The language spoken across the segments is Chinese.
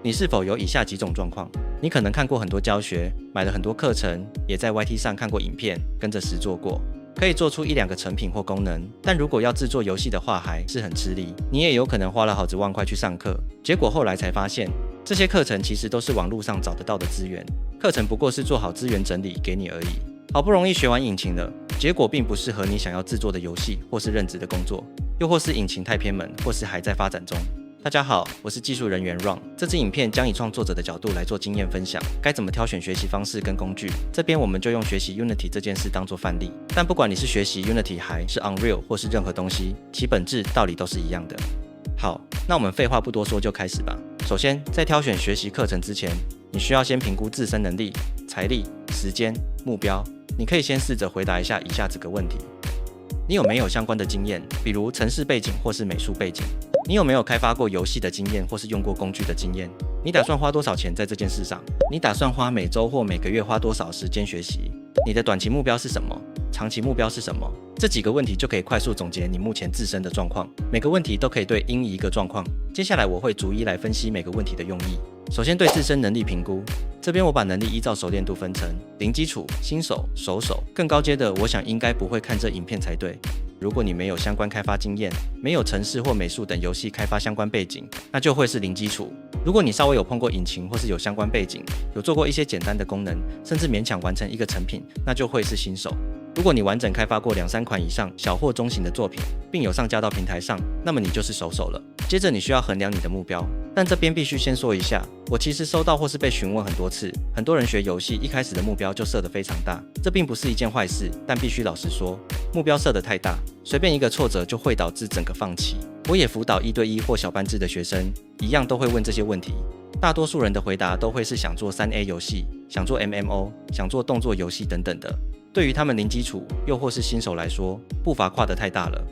你是否有以下几种状况？你可能看过很多教学，买了很多课程，也在 YT 上看过影片，跟着实做过，可以做出1-2个成品或功能，但如果要制作游戏的话，还是很吃力。你也有可能花了好几万块去上课，结果后来才发现，这些课程其实都是网络上找得到的资源，课程不过是做好资源整理给你而已。好不容易学完引擎了，结果并不适合你想要制作的游戏，或是任职的工作，又或是引擎太偏门，或是还在发展中。大家好，我是技术人员 Ron。这支影片将以创作者的角度来做经验分享，该怎么挑选学习方式跟工具。这边我们就用学习 Unity 这件事当做范例。但不管你是学习 Unity 还是 Unreal 或是任何东西，其本质道理都是一样的。好，那我们废话不多说，就开始吧。首先，在挑选学习课程之前，你需要先评估自身能力、财力、时间、目标。你可以先试着回答一下以下这个问题：你有没有相关的经验，比如程式背景或是美术背景？你有没有开发过游戏的经验，或是用过工具的经验？你打算花多少钱在这件事上？你打算花每周或每个月花多少时间学习？你的短期目标是什么？长期目标是什么？这几个问题就可以快速总结你目前自身的状况。每个问题都可以对应一个状况。接下来我会逐一来分析每个问题的用意。首先，对自身能力评估。这边我把能力依照熟练度分成零基础、新手、熟手，更高阶的我想应该不会看这影片才对。如果你没有相关开发经验，没有程式或美术等游戏开发相关背景，那就会是零基础。如果你稍微有碰过引擎或是有相关背景，有做过一些简单的功能，甚至勉强完成一个成品，那就会是新手。如果你完整开发过2-3款以上小或中型的作品，并有上架到平台上，那么你就是熟手了。接着你需要衡量你的目标，但这边必须先说一下，我其实收到或是被询问很多次，很多人学游戏一开始的目标就设得非常大，这并不是一件坏事，但必须老实说，目标设得太大，随便一个挫折就会导致整个放弃。我也辅导1对1或小班制的学生，一样都会问这些问题。大多数人的回答都会是想做3A 游戏，想做 MMO， 想做动作游戏等等的。对于他们零基础又或是新手来说，步伐跨得太大了。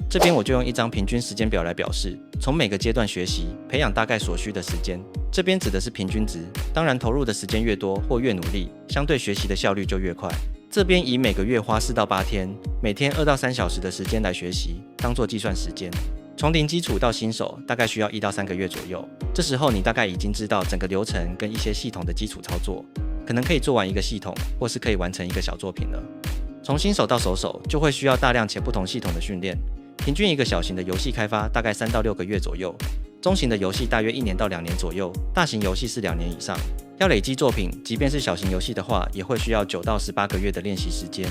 这边我就用一张平均时间表来表示，从每个阶段学习培养大概所需的时间。这边指的是平均值，当然投入的时间越多或越努力，相对学习的效率就越快。这边以每个月花4到8天，每天2到3小时的时间来学习，当做计算时间。从零基础到新手，大概需要1到3个月左右。这时候你大概已经知道整个流程跟一些系统的基础操作，可能可以做完一个系统，或是可以完成一个小作品了。从新手到熟手，就会需要大量且不同系统的训练。平均一个小型的游戏开发大概3到6个月左右，中型的游戏大约1年到2年左右，大型游戏是2年以上。要累积作品，即便是小型游戏的话，也会需要9到18个月的练习时间。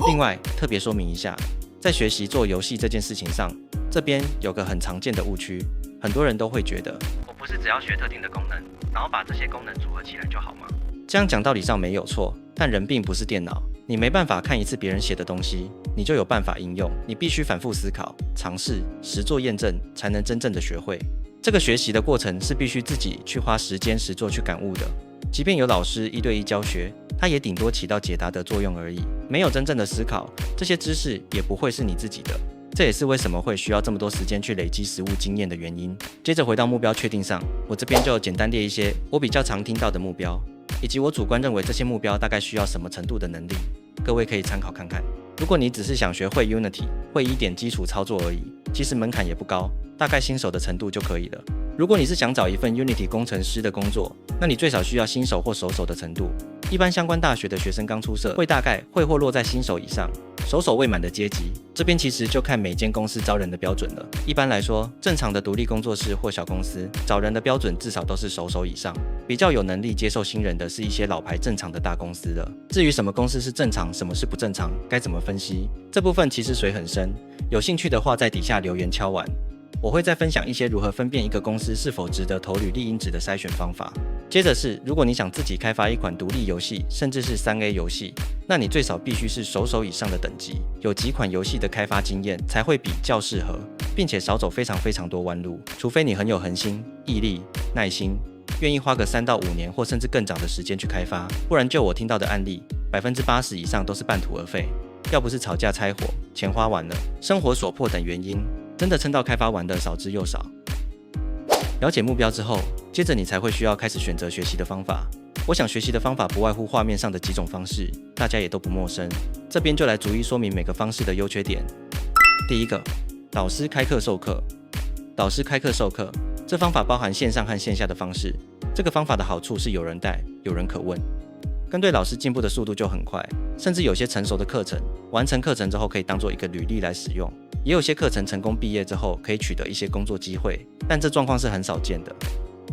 另外，特别说明一下，在学习做游戏这件事情上，这边有个很常见的误区，很多人都会觉得，我不是只要学特定的功能，然后把这些功能组合起来就好吗？这样讲道理上没有错，但人并不是电脑，你没办法看一次别人写的东西，你就有办法应用。你必须反复思考、尝试、实作验证，才能真正的学会。这个学习的过程是必须自己去花时间实作去感悟的。即便有老师1对1教学，它也顶多起到解答的作用而已，没有真正的思考，这些知识也不会是你自己的。这也是为什么会需要这么多时间去累积实务经验的原因。接着回到目标确定上，我这边就简单列一些我比较常听到的目标，以及我主观认为这些目标大概需要什么程度的能力，各位可以参考看看。如果你只是想学会 Unity， 会一点基础操作而已，其实门槛也不高，大概新手的程度就可以了。如果你是想找一份 Unity 工程师的工作，那你最少需要新手或熟手的程度。一般相关大学的学生刚出社会，大概会或落在新手以上，熟手未满的阶级。这边其实就看每间公司招人的标准了。一般来说，正常的独立工作室或小公司找人的标准至少都是熟手以上，比较有能力接受新人的是一些老牌正常的大公司了。至于什么公司是正常，什么是不正常，该怎么分析，这部分其实水很深，有兴趣的话在底下留言敲完。我会再分享一些如何分辨一个公司是否值得投履历因子的筛选方法。接着是，如果你想自己开发一款独立游戏，甚至是3A 游戏，那你最少必须是熟手以上的等级，有几款游戏的开发经验才会比较适合，并且少走非常多弯路。除非你很有恒心、毅力、耐心，愿意花个3到5年或甚至更长的时间去开发，不然就我听到的案例，80%以上都是半途而废。要不是吵架拆伙，钱花完了，生活所迫等原因，真的撑到开发完的少之又少。了解目标之后，接着你才会需要开始选择学习的方法。我想学习的方法不外乎画面上的几种方式，大家也都不陌生。这边就来逐一说明每个方式的优缺点。第一个，导师开课授课。导师开课授课，这方法包含线上和线下的方式。这个方法的好处是有人带，有人可问，跟对老师进步的速度就很快，甚至有些成熟的课程，完成课程之后可以当做一个履历来使用，也有些课程成功毕业之后可以取得一些工作机会，但这状况是很少见的。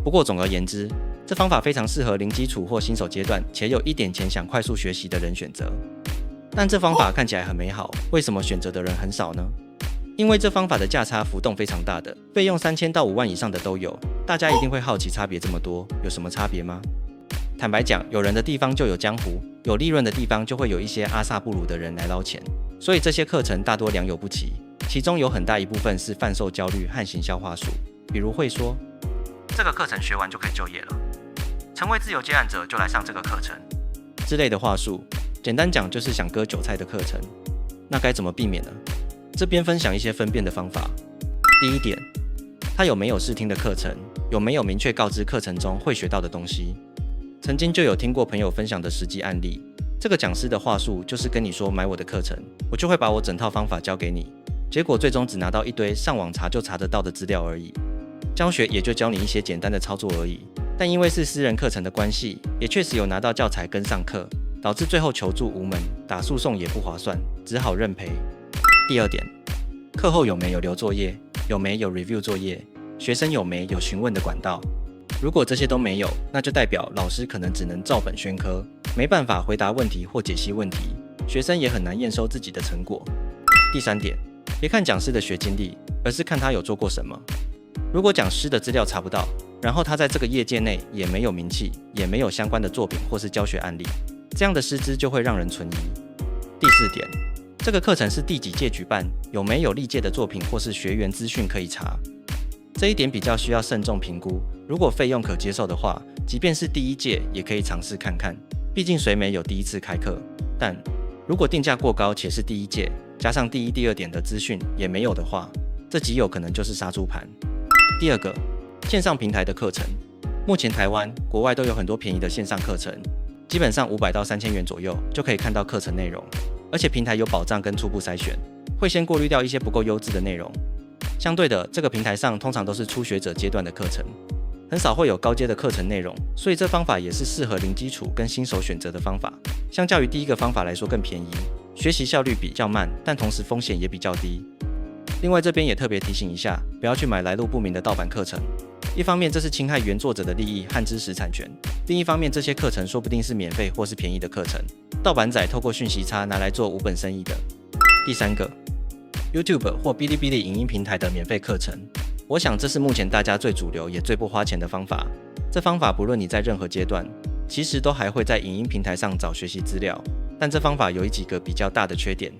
不过总而言之，这方法非常适合零基础或新手阶段且有一点钱想快速学习的人选择。但这方法看起来很美好，为什么选择的人很少呢？因为这方法的价差浮动非常大的，费用3000到5万以上的都有。大家一定会好奇，差别这么多，有什么差别吗？坦白讲，有人的地方就有江湖，有利润的地方就会有一些阿萨布鲁的人来捞钱，所以这些课程大多良莠不齐，其中有很大一部分是贩售焦虑和行销话术，比如会说，这个课程学完就可以就业了，成为自由接案者就来上这个课程之类的话术，简单讲就是想割韭菜的课程。那该怎么避免呢？这边分享一些分辨的方法。第一点，他有没有试听的课程，有没有明确告知课程中会学到的东西。曾经就有听过朋友分享的实际案例，这个讲师的话术就是跟你说买我的课程，我就会把我整套方法教给你，结果最终只拿到一堆上网查就查得到的资料而已，教学也就教你一些简单的操作而已。但因为是私人课程的关系，也确实有拿到教材跟上课，导致最后求助无门，打诉讼也不划算，只好认赔。第二点，课后有没有留作业，有没有 review 作业，学生有没有询问的管道。如果这些都没有，那就代表老师可能只能照本宣科，没办法回答问题或解析问题，学生也很难验收自己的成果。第三点，别看讲师的学经历，而是看他有做过什么。如果讲师的资料查不到，然后他在这个业界内也没有名气，也没有相关的作品或是教学案例，这样的师资就会让人存疑。第四点，这个课程是第几届举办，有没有历届的作品或是学员资讯可以查。这一点比较需要慎重评估，如果费用可接受的话，即便是第一届也可以尝试看看，毕竟谁没有第一次开课。但如果定价过高且是第一届，加上第一、第二点的资讯也没有的话，这极有可能就是杀猪盘。第二个，线上平台的课程，目前台湾、国外都有很多便宜的线上课程，基本上500到3000元左右就可以看到课程内容，而且平台有保障跟初步筛选，会先过滤掉一些不够优质的内容。相对的，这个平台上通常都是初学者阶段的课程，很少会有高阶的课程内容，所以这方法也是适合零基础跟新手选择的方法。相较于第一个方法来说更便宜，学习效率比较慢，但同时风险也比较低。另外这边也特别提醒一下，不要去买来路不明的盗版课程。一方面这是侵害原作者的利益和知识产权，另一方面这些课程说不定是免费或是便宜的课程，盗版仔透过讯息差拿来做无本生意的。第三个， YouTube 或哔哩哔哩影音平台的免费课程，我想这是目前大家最主流也最不花钱的方法。这方法不论你在任何阶段，其实都还会在影音平台上找学习资料，但这方法有几个比较大的缺点：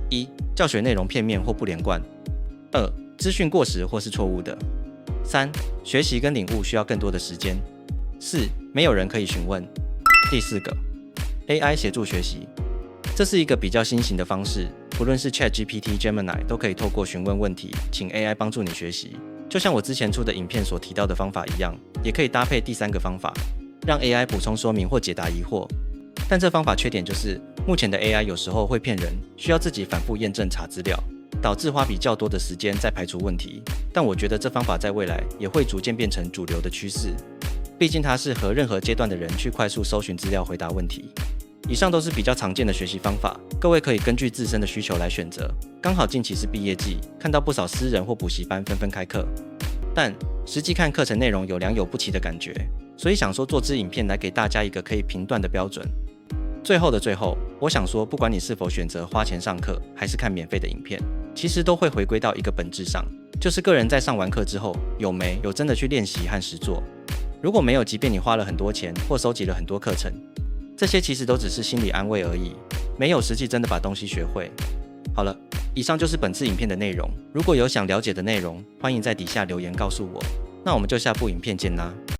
一、教学内容片面或不连贯；二、资讯过时或是错误的；三、学习跟领悟需要更多的时间；四、没有人可以询问。第四个， AI 协助学习，这是一个比较新型的方式，不论是 ChatGPT、Gemini 都可以透过询问问题，请 AI 帮助你学习。就像我之前出的影片所提到的方法一样，也可以搭配第三个方法，让 AI 补充说明或解答疑惑。但这方法缺点就是，目前的 AI 有时候会骗人，需要自己反复验证查资料，导致花比较多的时间在排除问题。但我觉得这方法在未来也会逐渐变成主流的趋势，毕竟它适合任何阶段的人去快速搜寻资料回答问题。以上都是比较常见的学习方法，各位可以根据自身的需求来选择。刚好近期是毕业季，看到不少私人或补习班纷纷开课，但实际看课程内容有良莠不齐的感觉，所以想说做支影片来给大家一个可以评断的标准。最后的最后，我想说，不管你是否选择花钱上课，还是看免费的影片，其实都会回归到一个本质上，就是个人在上完课之后，有没有真的去练习和实作。如果没有，即便你花了很多钱或收集了很多课程，这些其实都只是心理安慰而已，没有实际真的把东西学会。好了，以上就是本次影片的内容。如果有想了解的内容，欢迎在底下留言告诉我。那我们就下部影片见啦。